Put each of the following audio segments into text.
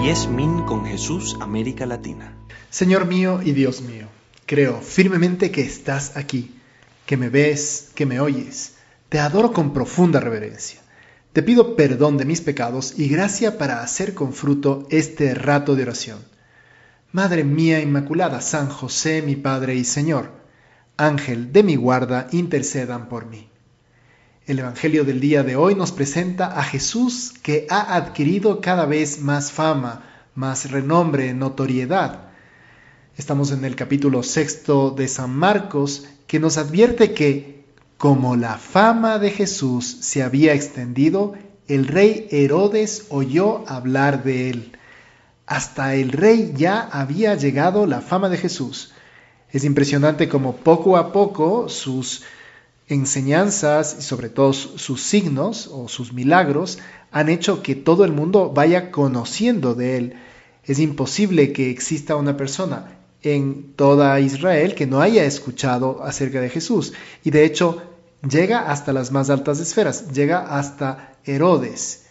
Mies Min con Jesús, América Latina. Señor mío y Dios mío, creo firmemente que estás aquí, que me ves, que me oyes. Te adoro con profunda reverencia. Te pido perdón de mis pecados y gracia para hacer con fruto este rato de oración. Madre mía Inmaculada, San José, mi Padre y Señor, Ángel de mi guarda, intercedan por mí. El Evangelio del día de hoy nos presenta a Jesús que ha adquirido cada vez más fama, más renombre, notoriedad. Estamos en el capítulo 6 de San Marcos, que nos advierte que, como la fama de Jesús se había extendido, el rey Herodes oyó hablar de él. Hasta el rey ya había llegado la fama de Jesús. Es impresionante cómo poco a poco sus enseñanzas y sobre todo sus signos o sus milagros han hecho que todo el mundo vaya conociendo de él. Es imposible que exista una persona en toda Israel que no haya escuchado acerca de Jesús. Y de hecho llega hasta las más altas esferas, llega hasta Herodes.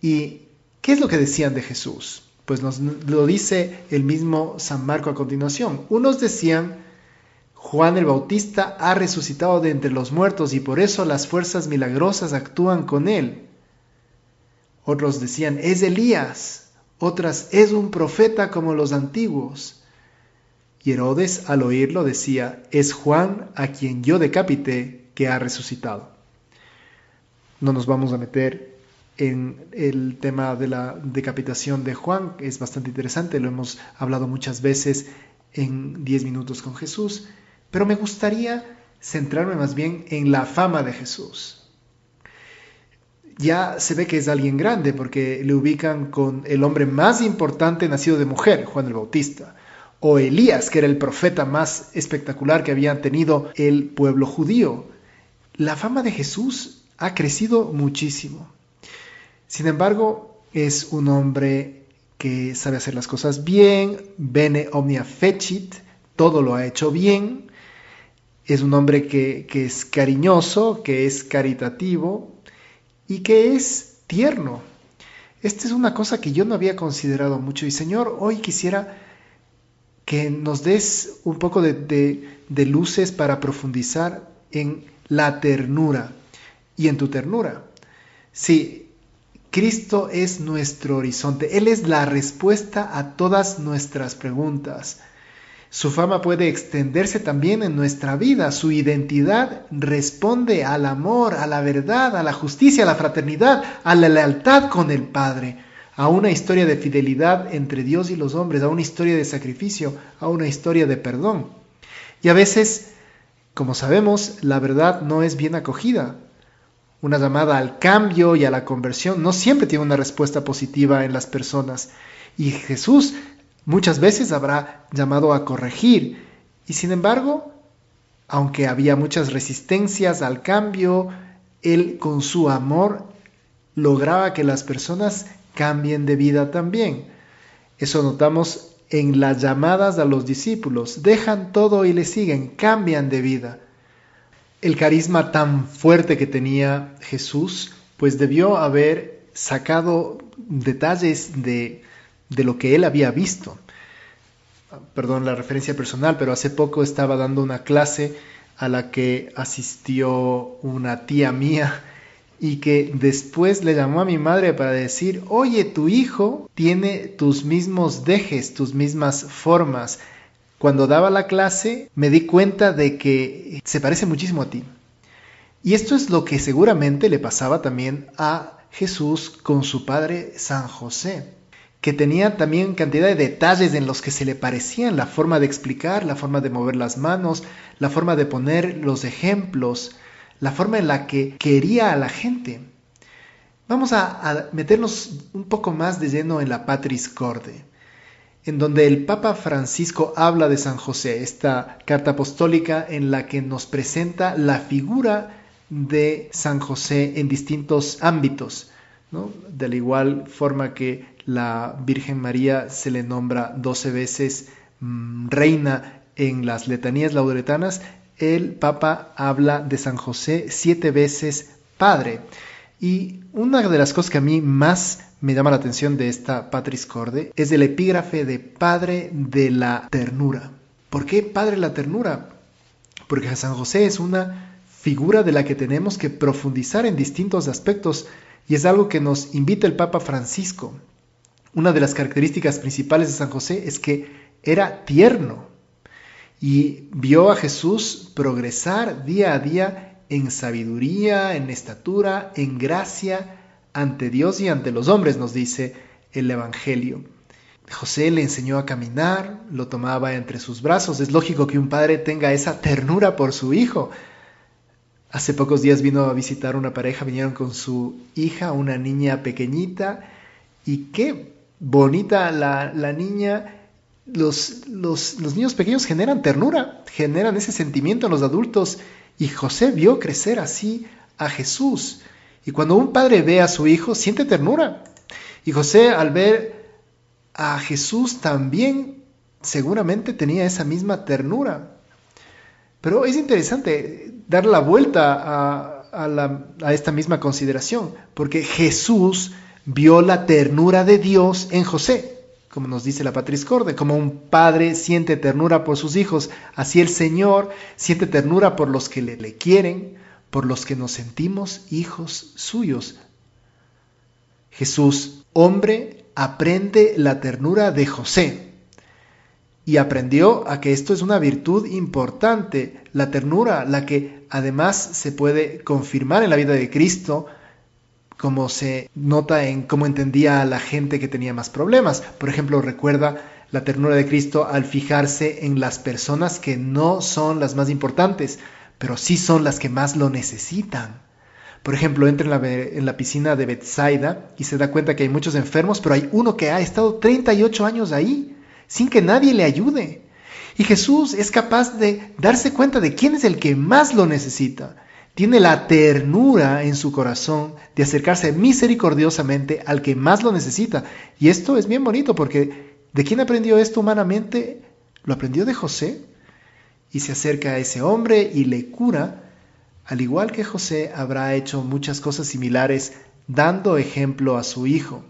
¿Y qué es lo que decían de Jesús? Pues nos lo dice el mismo San Marco a continuación. Unos decían: Juan el Bautista ha resucitado de entre los muertos y por eso las fuerzas milagrosas actúan con él. Otros decían: es Elías. Otras: es un profeta como los antiguos. Y Herodes, al oírlo, decía: es Juan, a quien yo decapité, que ha resucitado. No nos vamos a meter en el tema de la decapitación de Juan, que es bastante interesante, lo hemos hablado muchas veces en 10 minutos con Jesús, pero me gustaría centrarme más bien en la fama de Jesús. Ya se ve que es alguien grande porque le ubican con el hombre más importante nacido de mujer, Juan el Bautista, o Elías, que era el profeta más espectacular que había tenido el pueblo judío. La fama de Jesús ha crecido muchísimo. Sin embargo, es un hombre que sabe hacer las cosas bien, bene omnia fecit, todo lo ha hecho bien. Es un hombre que es cariñoso, que es caritativo y que es tierno. Esta es una cosa que yo no había considerado mucho. Y Señor, hoy quisiera que nos des un poco de luces para profundizar en la ternura y en tu ternura. Sí, Cristo es nuestro horizonte. Él es la respuesta a todas nuestras preguntas. Su fama puede extenderse también en nuestra vida. Su identidad responde al amor, a la verdad, a la justicia, a la fraternidad, a la lealtad con el Padre, a una historia de fidelidad entre Dios y los hombres, a una historia de sacrificio, a una historia de perdón. Y a veces, como sabemos, la verdad no es bien acogida. Una llamada al cambio y a la conversión no siempre tiene una respuesta positiva en las personas. Y Jesús muchas veces habrá llamado a corregir. Y sin embargo, aunque había muchas resistencias al cambio, Él con su amor lograba que las personas cambien de vida también. Eso notamos en las llamadas a los discípulos. Dejan todo y le siguen, cambian de vida. El carisma tan fuerte que tenía Jesús, pues debió haber sacado detalles de lo que él había visto. Perdón la referencia personal, pero hace poco estaba dando una clase a la que asistió una tía mía y que después le llamó a mi madre para decir: oye, tu hijo tiene tus mismos dejes, tus mismas formas. Cuando daba la clase me di cuenta de que se parece muchísimo a ti. Y esto es lo que seguramente le pasaba también a Jesús con su padre San José, que tenía también cantidad de detalles en los que se le parecían, la forma de explicar, la forma de mover las manos, la forma de poner los ejemplos, la forma en la que quería a la gente. Vamos a meternos un poco más de lleno en la Patris Corde, en donde el Papa Francisco habla de San José, esta carta apostólica en la que nos presenta la figura de San José en distintos ámbitos, ¿no? De la igual forma que la Virgen María se le nombra 12 veces reina en las letanías lauretanas, el Papa habla de San José 7 veces padre. Y una de las cosas que a mí más me llama la atención de esta Patris Corde es el epígrafe de Padre de la Ternura. ¿Por qué Padre de la Ternura? Porque San José es una figura de la que tenemos que profundizar en distintos aspectos y es algo que nos invita el Papa Francisco. Una de las características principales de San José es que era tierno y vio a Jesús progresar día a día en sabiduría, en estatura, en gracia ante Dios y ante los hombres, nos dice el Evangelio. José le enseñó a caminar, lo tomaba entre sus brazos. Es lógico que un padre tenga esa ternura por su hijo. Hace pocos días vino a visitar una pareja, vinieron con su hija, una niña pequeñita, y qué bonita la niña. Los niños pequeños generan ternura, generan ese sentimiento en los adultos, y José vio crecer así a Jesús. Y cuando un padre ve a su hijo, siente ternura. Y José, al ver a Jesús, también seguramente tenía esa misma ternura. Pero es interesante dar la vuelta a esta misma consideración, porque Jesús vio la ternura de Dios en José, como nos dice la Patris Corde. Como un padre siente ternura por sus hijos, así el Señor siente ternura por los que le quieren, por los que nos sentimos hijos suyos. Jesús, hombre, aprende la ternura de José y aprendió a que esto es una virtud importante, la ternura, la que además se puede confirmar en la vida de Cristo, como se nota en cómo entendía a la gente que tenía más problemas. Por ejemplo, recuerda la ternura de Cristo al fijarse en las personas que no son las más importantes, pero sí son las que más lo necesitan. Por ejemplo, entra en la piscina de Betsaida y se da cuenta que hay muchos enfermos, pero hay uno que ha estado 38 años ahí, sin que nadie le ayude. Y Jesús es capaz de darse cuenta de quién es el que más lo necesita. Tiene la ternura en su corazón de acercarse misericordiosamente al que más lo necesita. Y esto es bien bonito porque ¿de quién aprendió esto humanamente? Lo aprendió de José. Y se acerca a ese hombre y le cura. Al igual que José, habrá hecho muchas cosas similares dando ejemplo a su hijo.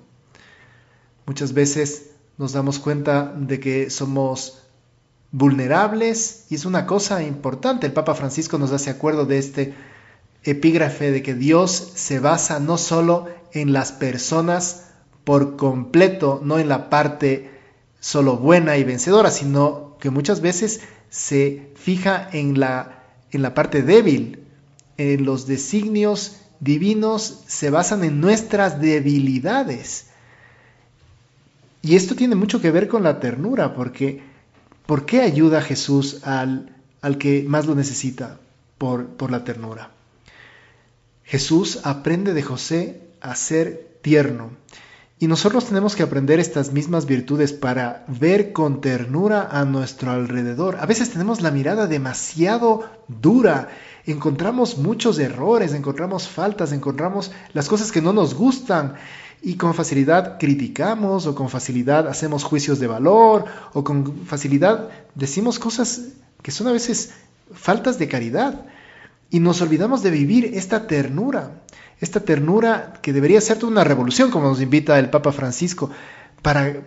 Muchas veces nos damos cuenta de que somos vulnerables y es una cosa importante. El Papa Francisco nos hace acuerdo de este epígrafe de que Dios se basa no solo en las personas por completo, no en la parte solo buena y vencedora, sino que muchas veces se fija en la parte débil. En los designios divinos se basan en nuestras debilidades. Y esto tiene mucho que ver con la ternura, porque ¿por qué ayuda a Jesús al que más lo necesita? Por la ternura. Jesús aprende de José a ser tierno. Y nosotros tenemos que aprender estas mismas virtudes para ver con ternura a nuestro alrededor. A veces tenemos la mirada demasiado dura, encontramos muchos errores, encontramos faltas, encontramos las cosas que no nos gustan y con facilidad criticamos o con facilidad hacemos juicios de valor o con facilidad decimos cosas que son a veces faltas de caridad y nos olvidamos de vivir esta ternura que debería ser toda una revolución, como nos invita el Papa Francisco, para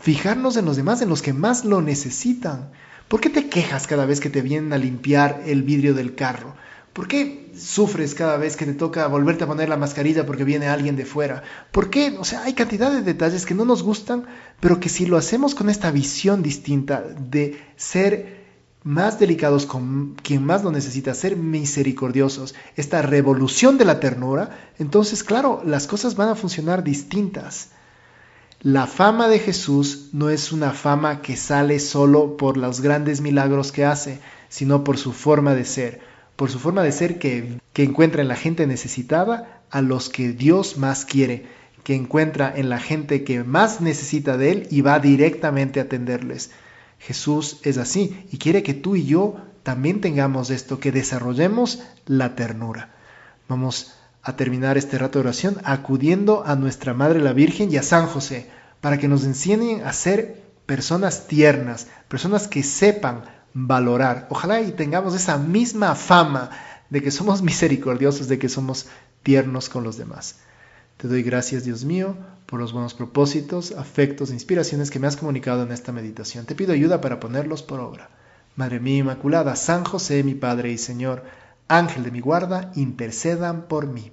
fijarnos en los demás, en los que más lo necesitan. ¿Por qué te quejas cada vez que te vienen a limpiar el vidrio del carro? ¿Por qué sufres cada vez que te toca volverte a poner la mascarilla porque viene alguien de fuera? ¿Por qué? O sea, hay cantidad de detalles que no nos gustan, pero que si lo hacemos con esta visión distinta de ser más delicados con quien más lo necesita, ser misericordiosos, esta revolución de la ternura, entonces claro, las cosas van a funcionar distintas. La fama de Jesús no es una fama que sale solo por los grandes milagros que hace, sino por su forma de ser, que encuentra en la gente necesitada a los que Dios más quiere, que encuentra en la gente que más necesita de Él y va directamente a atenderles. Jesús es así y quiere que tú y yo también tengamos esto, que desarrollemos la ternura. Vamos a terminar este rato de oración acudiendo a nuestra Madre la Virgen y a San José para que nos enseñen a ser personas tiernas, personas que sepan valorar. Ojalá y tengamos esa misma fama de que somos misericordiosos, de que somos tiernos con los demás. Te doy gracias, Dios mío, por los buenos propósitos, afectos e inspiraciones que me has comunicado en esta meditación. Te pido ayuda para ponerlos por obra. Madre mía Inmaculada, San José, mi Padre y Señor, Ángel de mi guarda, intercedan por mí.